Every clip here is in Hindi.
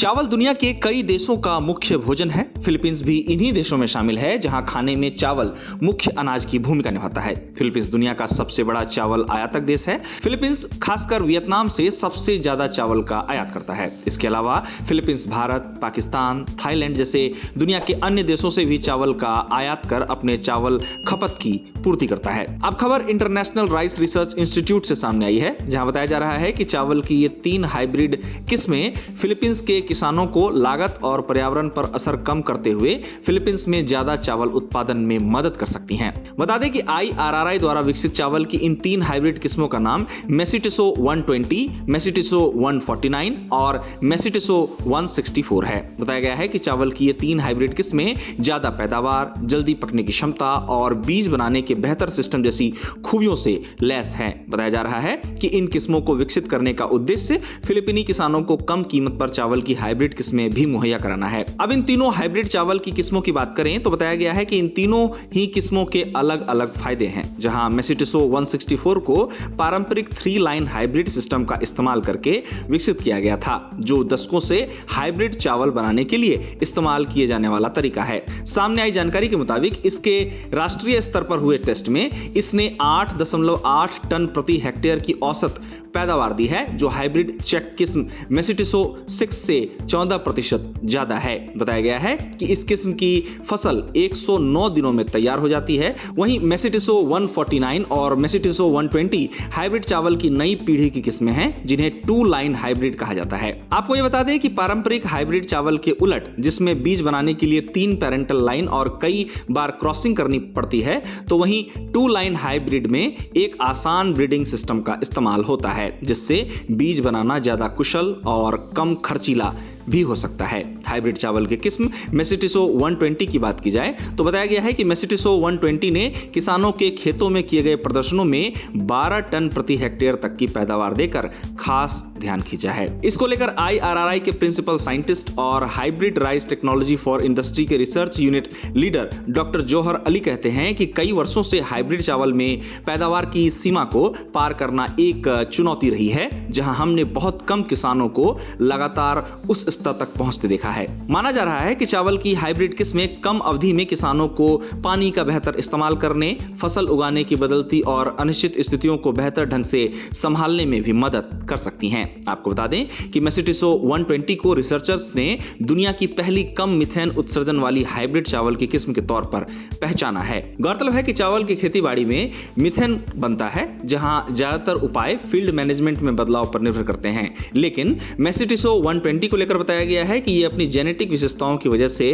चावल दुनिया के कई देशों का मुख्य भोजन है। फिलीपींस भी इन्हीं देशों में शामिल है जहां खाने में चावल मुख्य अनाज की भूमिका निभाता है। फिलीपींस दुनिया का सबसे बड़ा चावल आयातक देश है। फिलीपींस खासकर वियतनाम से सबसे ज्यादा चावल का आयात करता है। इसके अलावा फिलीपींस भारत, पाकिस्तान, थाईलैंड जैसे दुनिया के अन्य देशों से भी चावल का आयात कर अपने चावल खपत की पूर्ति करता है। अब खबर इंटरनेशनल राइस रिसर्च इंस्टीट्यूट से सामने आई है, जहां बताया जा रहा है कि चावल की ये 3 हाइब्रिड किस्में फिलीपींस के किसानों को लागत और पर्यावरण पर असर कम करते हुए फिलीपींस में ज्यादा चावल उत्पादन में मदद कर सकती हैं। बता दें कि IRRI द्वारा विकसित चावल की इन 3 हाइब्रिड किस्मों का नाम मेसिटिसो 120, मेसिटिसो 149 और मेसिटिसो 164 है। बताया गया है कि चावल की ये 3 हाइब्रिड किस्में ज्यादा पैदावार, जल्दी पकने की क्षमता और बीज बनाने के बेहतर सिस्टम जैसी खूबियों से लैस हैं। बताया जा रहा है कि इन किस्मों को विकसित करने का उद्देश्य फिलिपीनी किसानों को कम कीमत पर चावल की हाइब्रिड किस्में भी मुहैया कराना है। अब इन तीनों हाइब्रिड चावल की किस्मों की बात करें तो बताया गया है कि इन तीनों ही किस्मों के अलग अलग फायदे हैं। जहां मेसिटिसो 164 को पारंपरिक 3 लाइन हाइब्रिड सिस्टम का इस्तेमाल करके विकसित किया गया था, जो दशकों से हाइब्रिड चावल बनाने के लिए इस्तेमाल किए जाने वाला तरीका है। सामने आई जानकारी के मुताबिक इसके राष्ट्रीय स्तर पर हुए टेस्ट में इसने 8.8 टन प्रति हेक्टेयर की औसत पैदावार दी है, जो हाइब्रिड चेक किस्म मेसिटिसो 6 से 14% ज्यादा है। बताया गया है कि इस किस्म की फसल 109 दिनों में तैयार हो जाती है। वहीं मेसिटिसो 149 और मेसिटिसो 120 हाइब्रिड चावल की नई पीढ़ी की किस्में हैं, जिन्हें 2 लाइन हाइब्रिड कहा जाता है। आपको यह बता दें कि पारंपरिक हाइब्रिड चावल के उलट, जिसमें बीज बनाने के लिए 3 पैरेंटल लाइन और कई बार क्रॉसिंग करनी पड़ती है, तो वहीं 2 लाइन हाइब्रिड में एक आसान ब्रीडिंग सिस्टम का इस्तेमाल होता है, जिससे बीज बनाना ज्यादा कुशल और कम खर्चीला भी हो सकता है। हाइब्रिड चावल के किस्म मेसिटिसो 120 की बात की जाए तो बताया गया है कि मेसिटिसो 120 ने किसानों के खेतों में किए गए प्रदर्शनों में 12 टन प्रति हेक्टेयर तक की पैदावार देकर खास ध्यान खींचा है। इसको लेकर IRRI के प्रिंसिपल साइंटिस्ट और hybrid rice technology for industry के रिसर्च यूनिट लीडर डॉक्टर जौहर अली कहते हैं कि कई वर्षों से हाइब्रिड चावल में पैदावार की सीमा को पार करना एक चुनौती रही है, जहां हमने बहुत कम किसानों को लगातार उस स्तर तक पहुंचते देखा है। माना जा रहा है कि चावल की हाइब्रिड किस्में कम अवधि में किसानों को पानी का बेहतर इस्तेमाल करने, फसल उगाने की बदलती और अनिश्चित स्थितियों को बेहतर ढंग से संभालने में भी मदद कर सकती हैं। आपको बता दें कि मेसिटिसो 120 को रिसर्चर्स ने दुनिया की पहली कम मिथेन उत्सर्जन वाली हाइब्रिड चावल की किस्म के तौर पर पहचाना है। गौरतलब है कि चावल की खेतीबाड़ी में मिथेन बनता है, जहां ज्यादातर उपाय फील्ड मैनेजमेंट में बदलाव पर निर्भर करते हैं, लेकिन मेसिटिसो 120 को लेकर बताया गया है कि यह अपनी जेनेटिक विशेषताओं की वजह से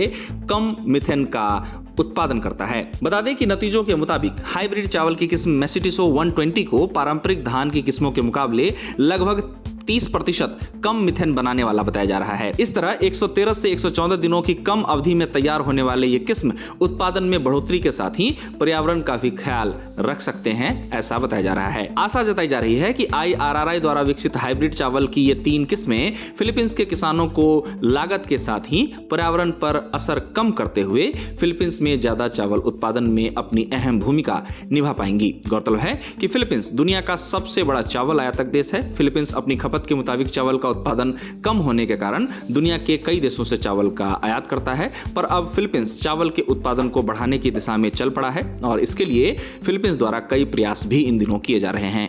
कम मिथेन का उत्पादन करता है। बता दें कि नतीजों के मुताबिक हाइब्रिड चावल की किस्म मेसिटिसो 120 को पारंपरिक धान की किस्मों के मुकाबले लगभग 30% कम मिथेन बनाने वाला बताया जा रहा है। इस तरह 113 से 114 दिनों की कम अवधि में तैयार होने वाले ये किस्म उत्पादन में बढ़ोतरी के साथ ही पर्यावरण का भी ख्याल रख सकते हैं, ऐसा बताया जा रहा है। आशा जताई जा रही है कि IRRI द्वारा विकसित हाइब्रिड चावल की ये 3 किस्में फिलीपींस के किसानों को लागत के साथ ही पर्यावरण पर असर कम करते हुए फिलीपींस में ज्यादा चावल उत्पादन में अपनी अहम भूमिका निभा पाएंगी। गौरतलब है कि फिलीपींस दुनिया का सबसे बड़ा चावल आयातक देश है। फिलीपींस अपनी खपत के मुताबिक चावल का उत्पादन कम होने के कारण दुनिया के कई देशों से चावल का आयात करता है, पर अब फिलीपींस चावल के उत्पादन को बढ़ाने की दिशा में चल पड़ा है और इसके लिए फिलीपींस द्वारा कई प्रयास भी इन दिनों किए जा रहे हैं।